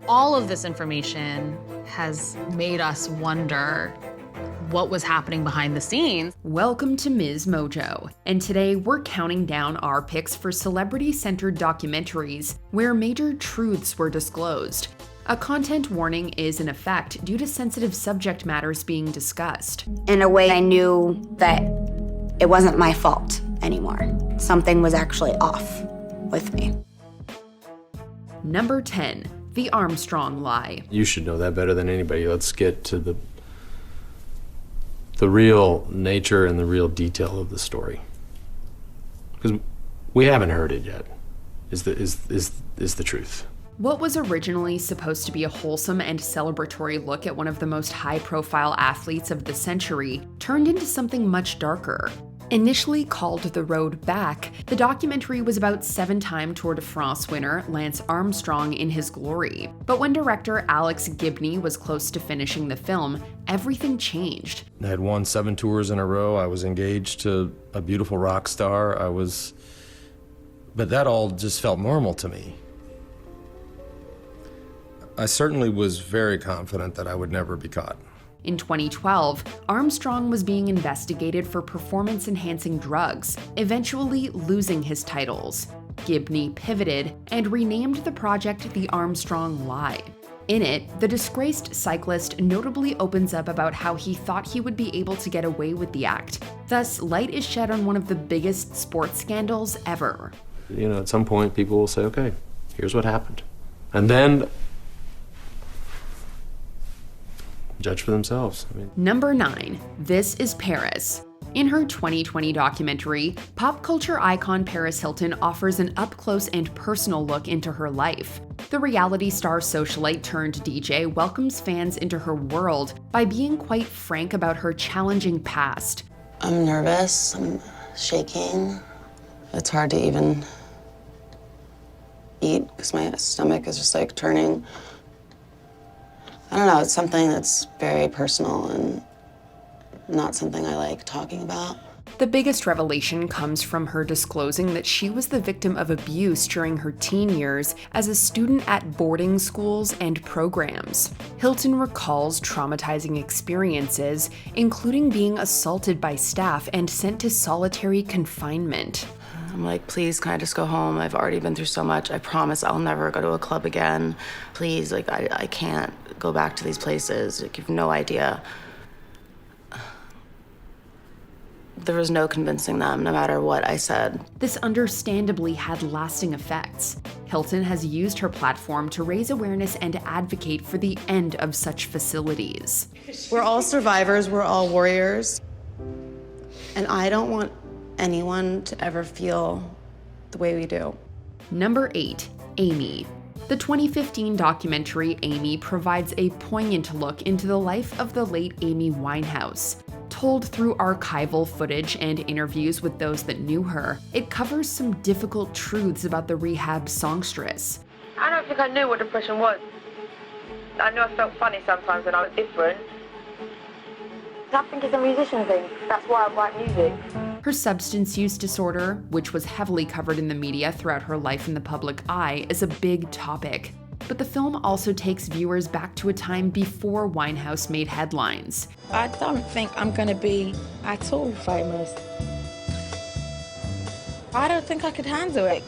All of this information has made us wonder what was happening behind the scenes. Welcome to MsMojo, and today we're counting down our picks for celebrity-centered documentaries where major truths were disclosed. A content warning is in effect due to sensitive subject matters being discussed. In a way, I knew that it wasn't my fault anymore. Something was actually off with me. Number 10, the Armstrong Lie. You should know that better than anybody. Let's get to the real nature and the real detail of the story, because we haven't heard it yet. Is the truth. What was originally supposed to be a wholesome and celebratory look at one of the most high-profile athletes of the century turned into something much darker. Initially called The Road Back, the documentary was about 7-time Tour de France winner Lance Armstrong in his glory. But when director Alex Gibney was close to finishing the film, everything changed. I had won 7 tours in a row. I was engaged to a beautiful rock star. But that all just felt normal to me. I certainly was very confident that I would never be caught. In 2012, Armstrong was being investigated for performance-enhancing drugs, eventually losing his titles. Gibney pivoted and renamed the project The Armstrong Lie. In it, the disgraced cyclist notably opens up about how he thought he would be able to get away with the act. Thus, light is shed on one of the biggest sports scandals ever. You know, at some point, people will say, okay, here's what happened. And then judge for themselves. Number 9, This is Paris. In her 2020 documentary, pop culture icon Paris Hilton offers an up-close and personal look into her life. The reality star socialite turned DJ welcomes fans into her world by being quite frank about her challenging past. I'm nervous, I'm shaking. It's hard to even eat because my stomach is just like turning. I don't know, it's something that's very personal and not something I like talking about. The biggest revelation comes from her disclosing that she was the victim of abuse during her teen years as a student at boarding schools and programs. Hilton recalls traumatizing experiences, including being assaulted by staff and sent to solitary confinement. I'm like, please, can I just go home? I've already been through so much. I promise I'll never go to a club again. Please, like, I can't go back to these places. Like, you have no idea. There was no convincing them, no matter what I said. This understandably had lasting effects. Hilton has used her platform to raise awareness and advocate for the end of such facilities. We're all survivors, we're all warriors. And I don't want anyone to ever feel the way we do. Number 8, Amy. The 2015 documentary Amy provides a poignant look into the life of the late Amy Winehouse. Told through archival footage and interviews with those that knew her, it covers some difficult truths about the rehab songstress. I don't think I knew what depression was. I knew I felt funny sometimes when I was different. I think it's a musician thing. That's why I write music. Her substance use disorder, which was heavily covered in the media throughout her life in the public eye, is a big topic. But the film also takes viewers back to a time before Winehouse made headlines. I don't think I'm going to be at all famous. I don't think I could handle it.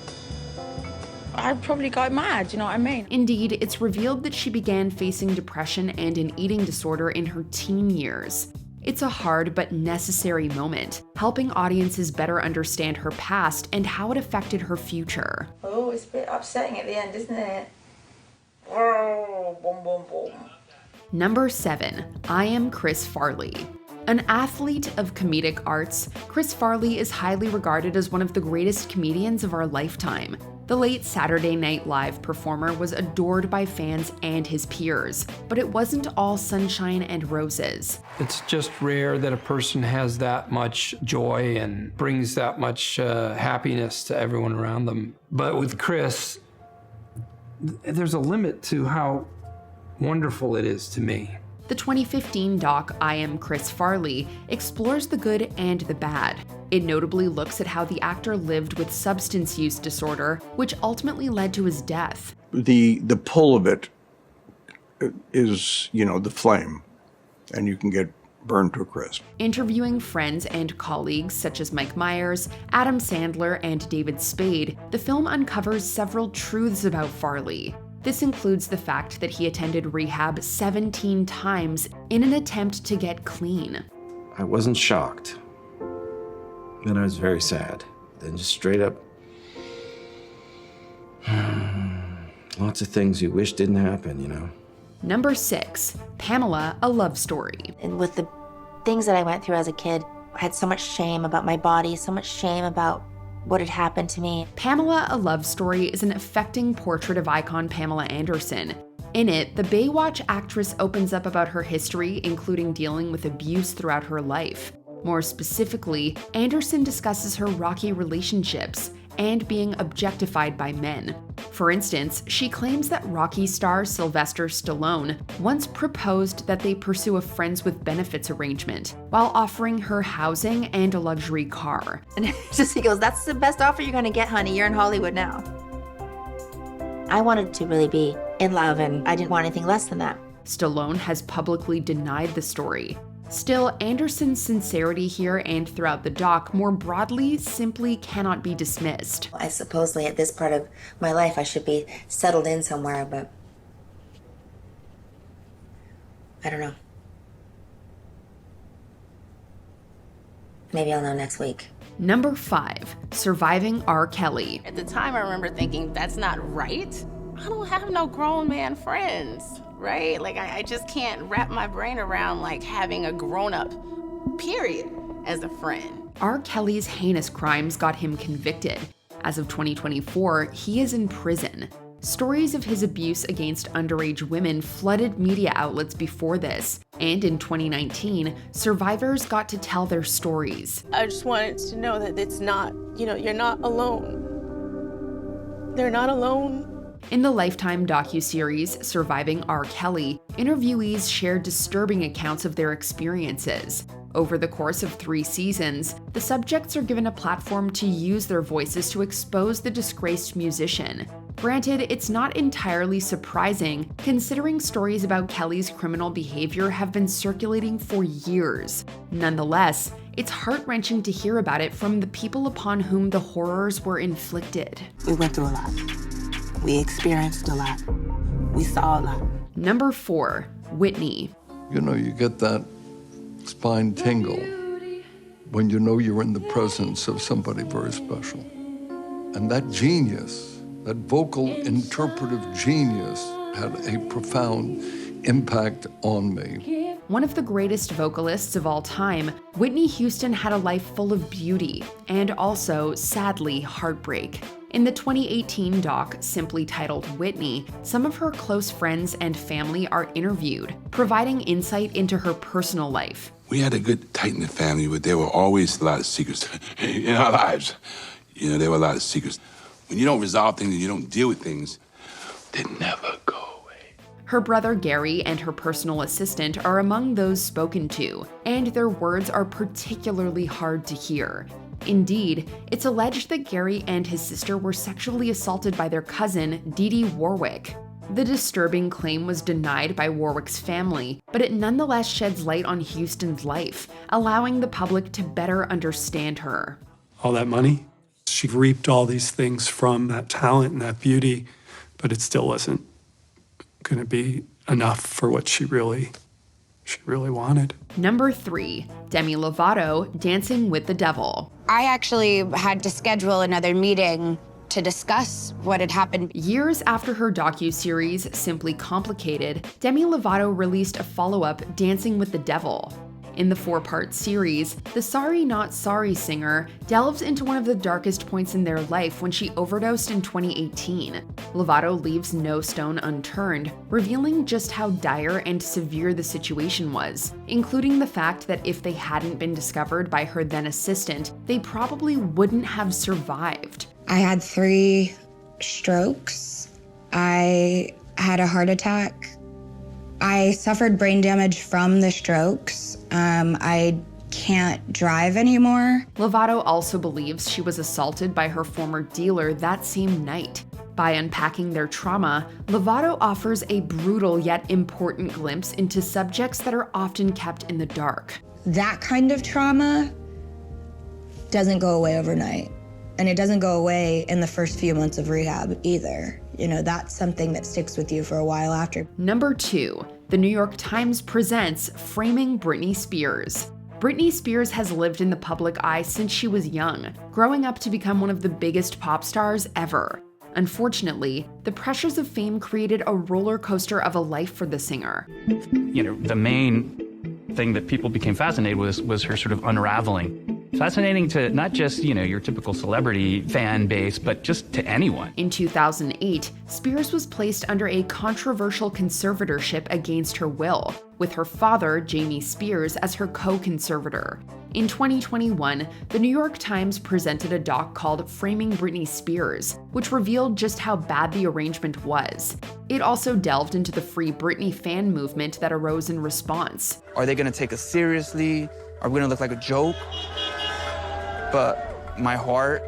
I'd probably go mad, you know what I mean? Indeed, it's revealed that she began facing depression and an eating disorder in her teen years. It's a hard but necessary moment, helping audiences better understand her past and how it affected her future. Oh, it's a bit upsetting at the end, isn't it? Oh, boom, boom, boom. Number 7, I Am Chris Farley. An athlete of comedic arts, Chris Farley is highly regarded as one of the greatest comedians of our lifetime. The late Saturday Night Live performer was adored by fans and his peers, but it wasn't all sunshine and roses. It's just rare that a person has that much joy and brings that much happiness to everyone around them. But with Chris, there's a limit to how wonderful it is to me. The 2015 doc I Am Chris Farley explores the good and the bad. It notably looks at how the actor lived with substance use disorder, which ultimately led to his death. The pull of it is, the flame, and you can get burned to a crisp. Interviewing friends and colleagues such as Mike Myers, Adam Sandler, and David Spade, the film uncovers several truths about Farley. This includes the fact that he attended rehab 17 times in an attempt to get clean. I wasn't shocked. Then I was very sad. Then just straight up, lots of things you wish didn't happen, Number 6, Pamela, a love story. And with the things that I went through as a kid, I had so much shame about my body, so much shame about what had happened to me. Pamela, a Love Story is an affecting portrait of icon Pamela Anderson. In it, the Baywatch actress opens up about her history, including dealing with abuse throughout her life. More specifically, Anderson discusses her rocky relationships and being objectified by men. For instance, she claims that Rocky star Sylvester Stallone once proposed that they pursue a friends with benefits arrangement while offering her housing and a luxury car. And he goes, "That's the best offer you're gonna get, honey. You're in Hollywood now." I wanted to really be in love, and I didn't want anything less than that. Stallone has publicly denied the story. Still, Anderson's sincerity here and throughout the doc more broadly simply cannot be dismissed. I supposedly at this part of my life I should be settled in somewhere, but I don't know. Maybe I'll know next week. Number 5, Surviving R. Kelly. At the time, I remember thinking, that's not right. I don't have no grown man friends, right? Like, I just can't wrap my brain around, like, having a grown-up, period, as a friend. R. Kelly's heinous crimes got him convicted. As of 2024, he is in prison. Stories of his abuse against underage women flooded media outlets before this, and in 2019, survivors got to tell their stories. I just wanted to know that it's not, you're not alone. They're not alone. In the Lifetime docuseries Surviving R. Kelly, interviewees shared disturbing accounts of their experiences. Over the course of 3 seasons, the subjects are given a platform to use their voices to expose the disgraced musician. Granted, it's not entirely surprising, considering stories about Kelly's criminal behavior have been circulating for years. Nonetheless, it's heart-wrenching to hear about it from the people upon whom the horrors were inflicted. We went through a lot. We experienced a lot. We saw a lot. Number 4, Whitney. You get that spine tingle when you know you're in the presence of somebody very special. And that genius, that vocal interpretive genius, had a profound impact on me. One of the greatest vocalists of all time, Whitney Houston had a life full of beauty and also, sadly, heartbreak. In the 2018 doc, simply titled Whitney, some of her close friends and family are interviewed, providing insight into her personal life. We had a good, tight-knit family, but there were always a lot of secrets in our lives. There were a lot of secrets. When you don't resolve things and you don't deal with things, they never go away. Her brother Gary and her personal assistant are among those spoken to, and their words are particularly hard to hear. Indeed, it's alleged that Gary and his sister were sexually assaulted by their cousin, Dee Dee Warwick. The disturbing claim was denied by Warwick's family, but it nonetheless sheds light on Houston's life, allowing the public to better understand her. All that money, she reaped all these things from that talent and that beauty, but it still wasn't going to be enough for what she really wanted. Number 3, Demi Lovato, Dancing with the Devil. I actually had to schedule another meeting to discuss what had happened. Years after her docuseries Simply Complicated, Demi Lovato released a follow-up, Dancing with the Devil. In the 4-part series, the Sorry Not Sorry singer delves into one of the darkest points in their life when she overdosed in 2018. Lovato leaves no stone unturned, revealing just how dire and severe the situation was, including the fact that if they hadn't been discovered by her then assistant, they probably wouldn't have survived. I had 3 strokes. I had a heart attack. I suffered brain damage from the strokes. I can't drive anymore. Lovato also believes she was assaulted by her former dealer that same night. By unpacking their trauma, Lovato offers a brutal yet important glimpse into subjects that are often kept in the dark. That kind of trauma doesn't go away overnight. And it doesn't go away in the first few months of rehab either. You know, that's something that sticks with you for a while after. Number 2, the New York Times presents Framing Britney Spears. Britney Spears has lived in the public eye since she was young, growing up to become one of the biggest pop stars ever. Unfortunately, the pressures of fame created a roller coaster of a life for the singer. You know, the main thing that people became fascinated with was her sort of unraveling. Fascinating to not just, you know, your typical celebrity fan base, but just to anyone. In 2008, Spears was placed under a controversial conservatorship against her will, with her father, Jamie Spears, as her co-conservator. In 2021, the New York Times presented a doc called Framing Britney Spears, which revealed just how bad the arrangement was. It also delved into the Free Britney fan movement that arose in response. Are they gonna take us seriously? Are we gonna look like a joke? But my heart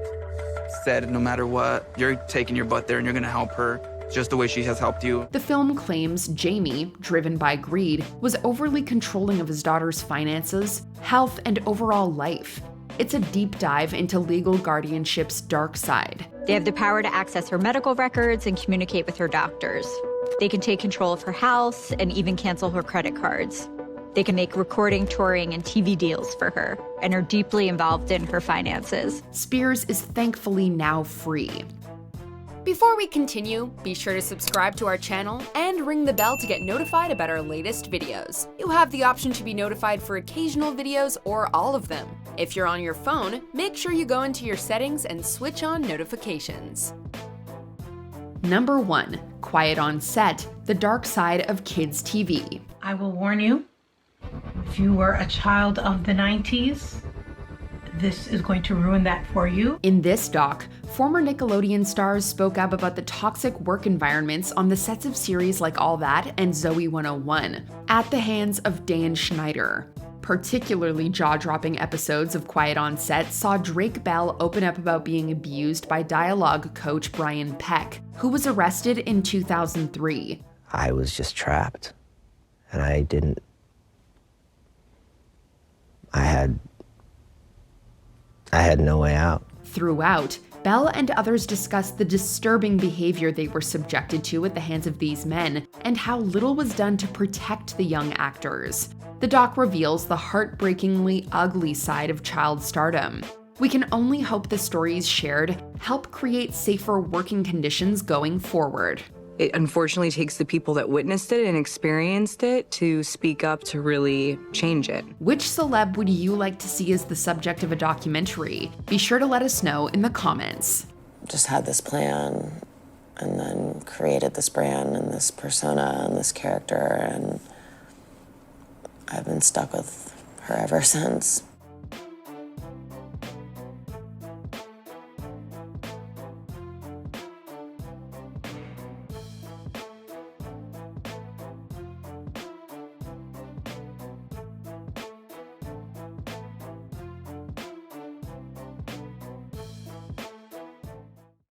said, no matter what, you're taking your butt there and you're gonna help her just the way she has helped you. The film claims Jamie, driven by greed, was overly controlling of his daughter's finances, health, and overall life. It's a deep dive into legal guardianship's dark side. They have the power to access her medical records and communicate with her doctors. They can take control of her house and even cancel her credit cards. They can make recording, touring, and TV deals for her, and are deeply involved in her finances. Spears is thankfully now free. Before we continue, be sure to subscribe to our channel and ring the bell to get notified about our latest videos. You have the option to be notified for occasional videos or all of them. If you're on your phone, make sure you go into your settings and switch on notifications. Number 1, Quiet on Set, the dark side of kids' TV. I will warn you, if you were a child of the 90s, this is going to ruin that for you. In this doc, former Nickelodeon stars spoke up about the toxic work environments on the sets of series like All That and Zoe 101, at the hands of Dan Schneider. Particularly jaw-dropping episodes of Quiet on Set saw Drake Bell open up about being abused by dialogue coach Brian Peck, who was arrested in 2003. I was just trapped, and I had no way out. Throughout, Bell and others discussed the disturbing behavior they were subjected to at the hands of these men, and how little was done to protect the young actors. The doc reveals the heartbreakingly ugly side of child stardom. We can only hope the stories shared help create safer working conditions going forward. It unfortunately takes the people that witnessed it and experienced it to speak up to really change it. Which celeb would you like to see as the subject of a documentary? Be sure to let us know in the comments. Just had this plan and then created this brand and this persona and this character, and I've been stuck with her ever since.